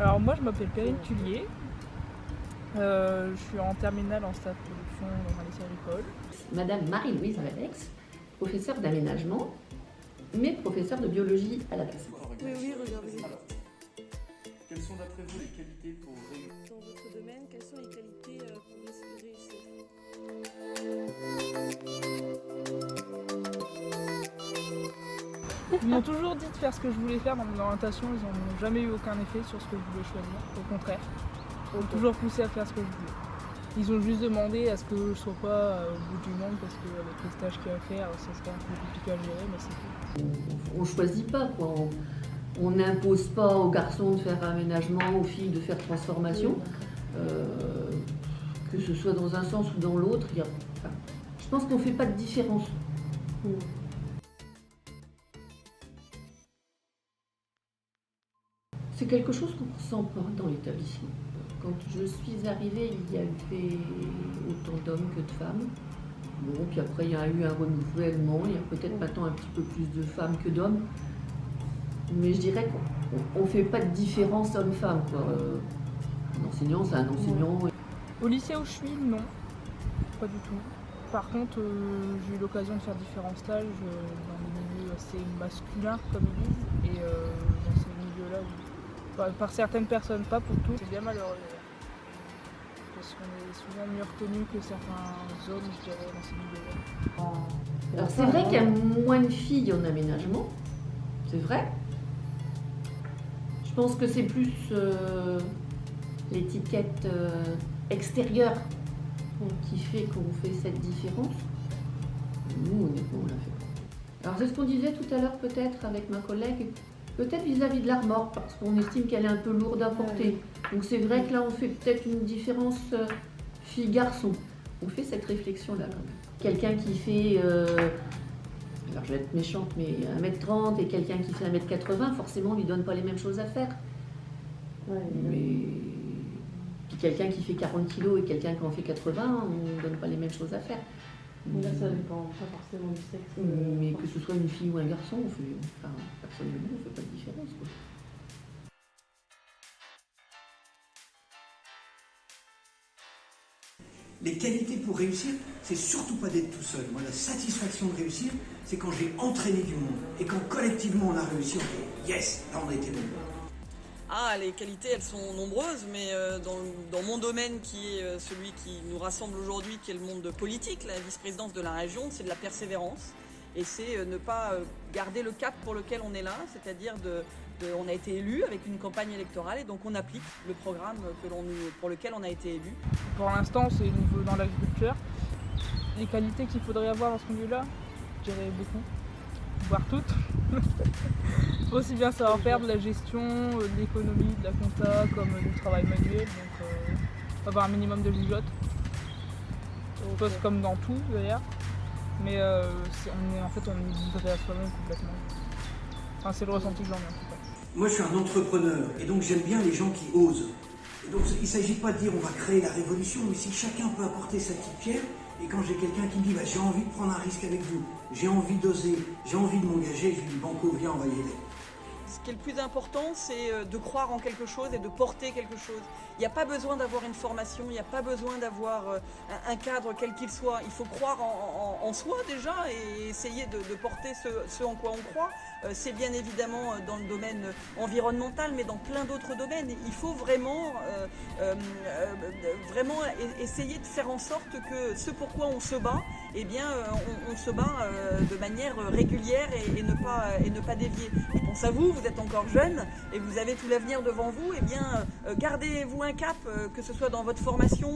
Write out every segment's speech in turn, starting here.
Alors moi je m'appelle Perrine Tullier, je suis en terminale en stage de production dans un lycée agricole. Madame Marie-Louise Valex, professeure d'aménagement, mais professeure de biologie à la base. Oui, regardez. Alors, quelles sont d'après vous les qualités pour réussir Dans votre domaine, quelles sont les qualités pour réussir? Ils m'ont toujours dit de faire ce que je voulais faire dans mon orientation, ils n'ont jamais eu aucun effet sur ce que je voulais choisir, au contraire. Ils m'ont toujours poussé à faire ce que je voulais. Ils ont juste demandé à ce que je ne sois pas au bout du monde parce qu'avec les stages qu'il y a à faire, ça serait un peu compliqué à gérer, mais c'est tout. On ne choisit pas, quoi. On n'impose pas aux garçons de faire aménagement, aux filles de faire transformation. Que ce soit dans un sens ou dans l'autre, je pense qu'on ne fait pas de différence. C'est quelque chose qu'on ne ressent pas dans l'établissement. Quand je suis arrivée, il y avait autant d'hommes que de femmes. Bon, puis après, il y a eu un renouvellement, il y a peut-être maintenant un petit peu plus de femmes que d'hommes. Mais je dirais qu'on ne fait pas de différence homme-femme, quoi. Un enseignant, c'est un enseignant. Au lycée où je suis, non, pas du tout. Par contre, j'ai eu l'occasion de faire différents stages dans des milieux assez masculins, comme ils disent, et dans ces milieux-là, par certaines personnes, pas pour tous. C'est bien malheureux d'ailleurs, parce qu'on est souvent mieux retenu que certains hommes, je dirais, dans ces milieux-là. Alors c'est vrai qu'il y a moins de filles en aménagement, c'est vrai. Je pense que c'est plus l'étiquette extérieure qui fait qu'on fait cette différence. Nous, honnêtement, on l'a fait. Alors c'est ce qu'on disait tout à l'heure peut-être avec ma collègue, peut-être vis-à-vis de l'armoire, parce qu'on estime qu'elle est un peu lourde à porter. Donc c'est vrai que là, on fait peut-être une différence fille-garçon. On fait cette réflexion-là quand même. Quelqu'un qui fait, alors je vais être méchante, mais 1m30 et quelqu'un qui fait 1m80, forcément, on lui donne pas les mêmes choses à faire. Mais puis quelqu'un qui fait 40 kg et quelqu'un qui en fait 80, on ne donne pas les mêmes choses à faire. Là, ça dépend pas forcément du sexe. Mais que ce soit une fille ou un garçon, personnellement, on ne fait pas de différence, quoi. Les qualités pour réussir, c'est surtout pas d'être tout seul. Moi, la satisfaction de réussir, c'est quand j'ai entraîné du monde et quand collectivement on a réussi, on dit yes, là on a été bon. Ah, les qualités, elles sont nombreuses, mais dans mon domaine qui est celui qui nous rassemble aujourd'hui, qui est le monde politique, la vice-présidence de la région, c'est de la persévérance. Et c'est ne pas garder le cap pour lequel on est là, c'est-à-dire on a été élu avec une campagne électorale et donc on applique le programme pour lequel on a été élu. Pour l'instant, c'est niveau dans l'agriculture. Les qualités qu'il faudrait avoir dans ce milieu-là, je dirais beaucoup, voire toutes. Aussi bien savoir faire de la gestion, de l'économie, de la compta, comme du travail manuel, donc avoir un minimum de gigote. Chose comme dans tout d'ailleurs, mais on est livré à soi-même complètement. Enfin, c'est le ressenti que j'en ai en tout cas. Moi, je suis un entrepreneur et donc j'aime bien les gens qui osent. Et donc, il ne s'agit pas de dire on va créer la révolution, mais si chacun peut apporter sa petite pierre, et quand j'ai quelqu'un qui me dit j'ai envie de prendre un risque avec vous, j'ai envie d'oser, j'ai envie de m'engager, je lui dis banco, viens, on va y aller. Ce qui est le plus important, c'est de croire en quelque chose et de porter quelque chose. Il n'y a pas besoin d'avoir une formation, il n'y a pas besoin d'avoir un cadre quel qu'il soit. Il faut croire en soi déjà et essayer de porter ce en quoi on croit. C'est bien évidemment dans le domaine environnemental, mais dans plein d'autres domaines. Il faut vraiment essayer de faire en sorte que ce pourquoi on se bat, eh bien, on se bat de manière régulière et ne pas dévier. Je pense à vous, vous êtes encore jeune et vous avez tout l'avenir devant vous, eh bien, gardez-vous un cap, que ce soit dans votre formation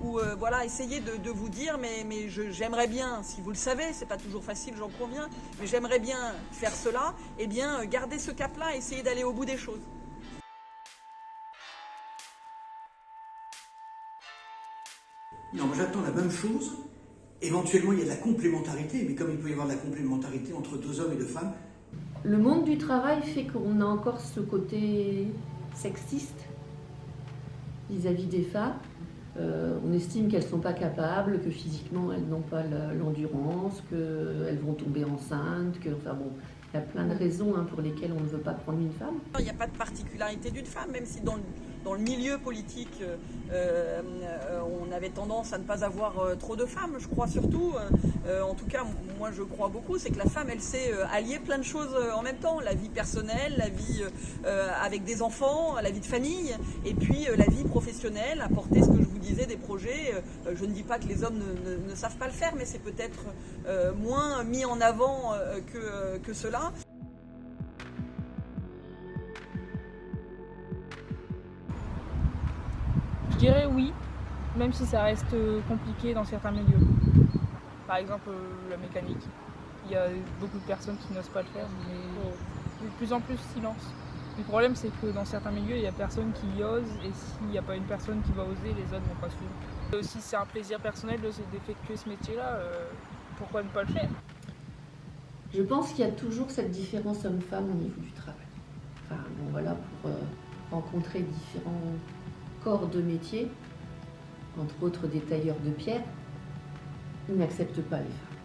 ou voilà, essayez de vous dire, mais j'aimerais bien, si vous le savez, c'est pas toujours facile, j'en conviens, mais j'aimerais bien faire cela, eh bien, gardez ce cap-là, essayez d'aller au bout des choses. Non, moi j'attends la même chose. Éventuellement, il y a de la complémentarité, mais comme il peut y avoir de la complémentarité entre deux hommes et deux femmes. Le monde du travail fait qu'on a encore ce côté sexiste vis-à-vis des femmes. On estime qu'elles ne sont pas capables, que physiquement elles n'ont pas l'endurance, qu'elles vont tomber enceintes, enfin bon, il y a plein de raisons pour lesquelles on ne veut pas prendre une femme. Il n'y a pas de particularité d'une femme, même si dans le milieu politique, on avait tendance à ne pas avoir trop de femmes, je crois surtout. En tout cas, moi je crois beaucoup, c'est que la femme, elle sait allier plein de choses en même temps. La vie personnelle, la vie avec des enfants, la vie de famille, et puis la vie professionnelle, apporter ce que je vous disais, des projets. Je ne dis pas que les hommes ne savent pas le faire, mais c'est peut-être moins mis en avant que cela. Je dirais oui, même si ça reste compliqué dans certains milieux. Par exemple, la mécanique. Il y a beaucoup de personnes qui n'osent pas le faire, mais de plus en plus silence. Le problème, c'est que dans certains milieux, il n'y a personne qui ose, et s'il n'y a pas une personne qui va oser, les autres ne vont pas suivre. Si c'est un plaisir personnel d'effectuer ce métier-là, pourquoi ne pas le faire? Je pense qu'il y a toujours cette différence homme-femme au niveau du travail. Enfin, bon, voilà, pour rencontrer différents corps de métier, entre autres des tailleurs de pierre, ils n'acceptent pas les femmes.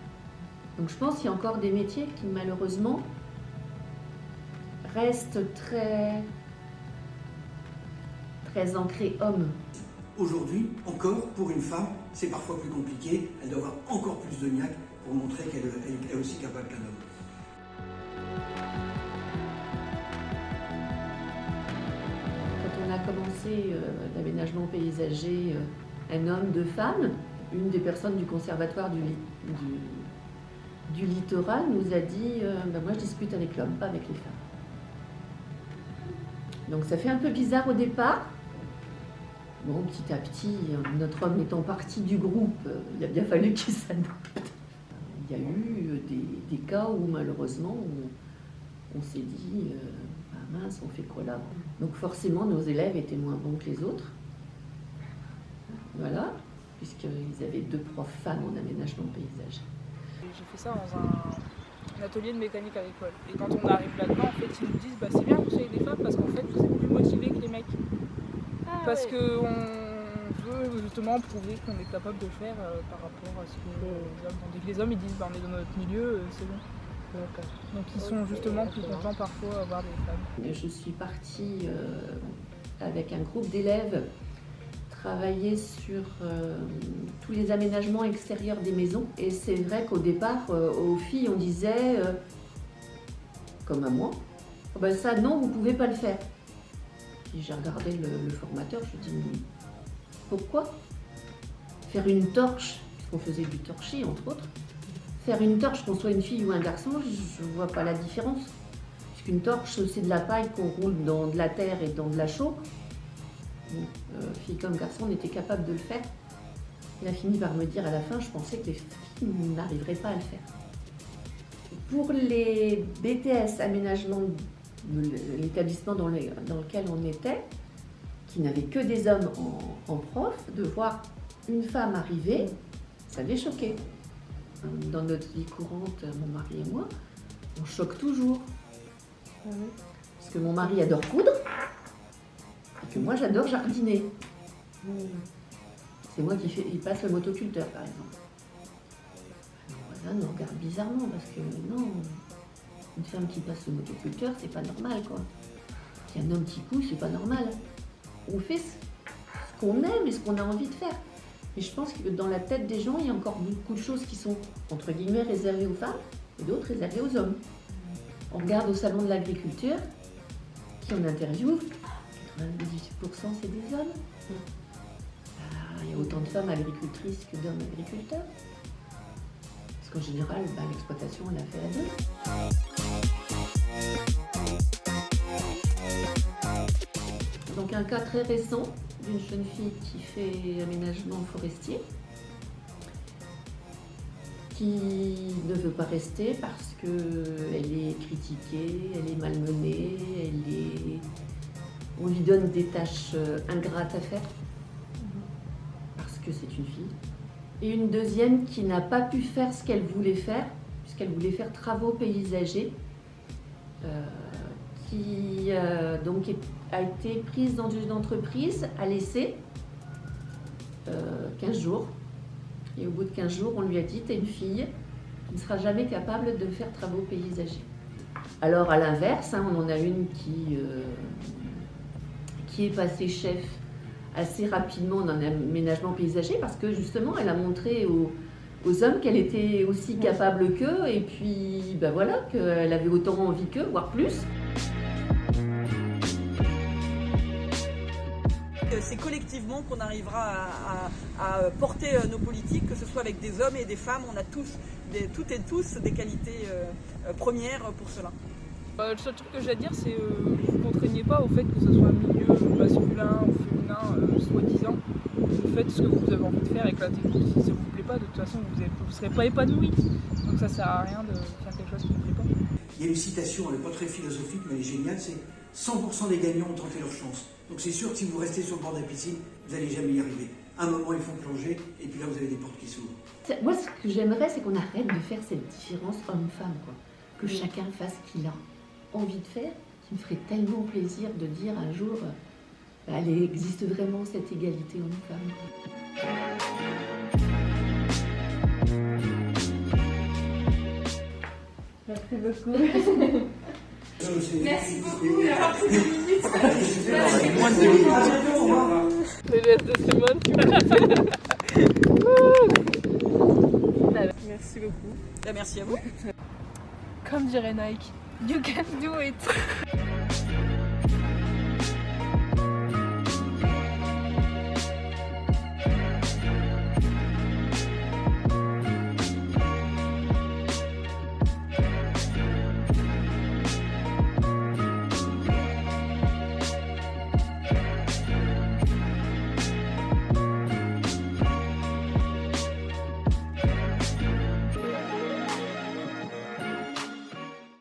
Donc je pense qu'il y a encore des métiers qui malheureusement restent très ancrés hommes. Aujourd'hui, encore, pour une femme, c'est parfois plus compliqué. Elle doit avoir encore plus de niaque pour montrer qu'elle est aussi capable qu'un homme. Quand on a commencé l'aménagement paysager, un homme, deux femmes, une des personnes du conservatoire du littoral nous a dit moi je discute avec l'homme, pas avec les femmes. Donc ça fait un peu bizarre au départ. Bon, petit à petit, notre homme étant parti du groupe, il a bien fallu qu'il s'adapte. Il y a eu des cas où malheureusement on s'est dit mince, on fait quoi là? Donc forcément nos élèves étaient moins bons que les autres. Voilà, puisqu'ils avaient deux profs femmes en aménagement paysager. J'ai fait ça dans un atelier de mécanique agricole. Et quand on arrive là-dedans, en fait, ils nous disent c'est bien que vous soyez des femmes parce qu'en fait, vous êtes plus motivés que les mecs. Parce qu'on veut justement prouver qu'on est capable de le faire par rapport à ce que les hommes. Tandis que les hommes, ils disent on est dans notre milieu, c'est bon. Donc ils sont justement plus contents parfois d'avoir des femmes. Je suis partie avec un groupe d'élèves travailler sur tous les aménagements extérieurs des maisons. Et c'est vrai qu'au départ, aux filles, on disait, comme à moi, oh ben ça non, vous ne pouvez pas le faire. Puis j'ai regardé le formateur, je lui ai dit, pourquoi? Faire une torche, puisqu'on faisait du torchis entre autres, faire une torche, qu'on soit une fille ou un garçon, je ne vois pas la différence. Puisqu'une torche, c'est de la paille qu'on roule dans de la terre et dans de la chaux. Fille comme garçon, on était capable de le faire. Il a fini par me dire à la fin, je pensais que les filles n'arriveraient pas à le faire. Pour les BTS aménagement, l'établissement dans lequel on était, qui n'avait que des hommes en prof, de voir une femme arriver, ça les choquait. Dans notre vie courante, mon mari et moi, on choque toujours. Parce que mon mari adore coudre, et que moi j'adore jardiner. C'est moi qui passe le motoculteur, par exemple. Nos voisins nous regardent bizarrement, parce que non, une femme qui passe le motoculteur, c'est pas normal, quoi. Si un homme qui coud, c'est pas normal. On fait ce qu'on aime et ce qu'on a envie de faire. Mais je pense que dans la tête des gens, il y a encore beaucoup de choses qui sont, entre guillemets, réservées aux femmes et d'autres réservées aux hommes. On regarde au salon de l'agriculture, qui on interviewe, 98% c'est des hommes. Il y a autant de femmes agricultrices que d'hommes agriculteurs. Parce qu'en général, l'exploitation, on l'a fait à deux. Donc un cas très récent d'une jeune fille qui fait aménagement forestier, qui ne veut pas rester parce qu'elle est critiquée, elle est malmenée, on lui donne des tâches ingrates à faire parce que c'est une fille. Et une deuxième qui n'a pas pu faire ce qu'elle voulait faire, puisqu'elle voulait faire travaux paysagers, qui donc a été prise dans une entreprise à l'essai 15 jours. Et au bout de 15 jours, on lui a dit, t'es une fille qui ne sera jamais capable de faire travaux paysagers. Alors à l'inverse, hein, on en a une qui est passée chef assez rapidement dans l'aménagement paysager parce que justement, elle a montré aux hommes qu'elle était aussi capable qu'eux et puis ben voilà, qu'elle avait autant envie qu'eux, voire plus. C'est collectivement qu'on arrivera à porter nos politiques, que ce soit avec des hommes et des femmes. On a toutes et tous des qualités premières pour cela. Le seul truc que j'ai à dire, c'est ne vous contraignez pas au fait que ce soit un milieu masculin ou féminin, soi-disant. Vous faites ce que vous avez envie de faire avec la technique. Si ça ne vous plaît pas, de toute façon, vous ne serez pas épanoui. Donc ça ne sert à rien de faire quelque chose qui ne vous plaît pas. Il y a une citation, elle n'est pas très philosophique, mais elle est géniale, c'est 100% des gagnants ont tenté leur chance. Donc c'est sûr que si vous restez sur le bord de la piscine, vous n'allez jamais y arriver. À un moment, il faut plonger, et puis là, vous avez des portes qui s'ouvrent. Moi, ce que j'aimerais, c'est qu'on arrête de faire cette différence homme-femme, quoi. Que chacun fasse ce qu'il a envie de faire, qui me ferait tellement plaisir de dire un jour, il existe vraiment cette égalité homme-femme. Merci beaucoup. Merci beaucoup, il a pas pris 2 minutes. Moins de 2 minutes. Les gestes de Simone, tu vois. Merci beaucoup. Merci à vous. Comme dirait Nike, you can do it.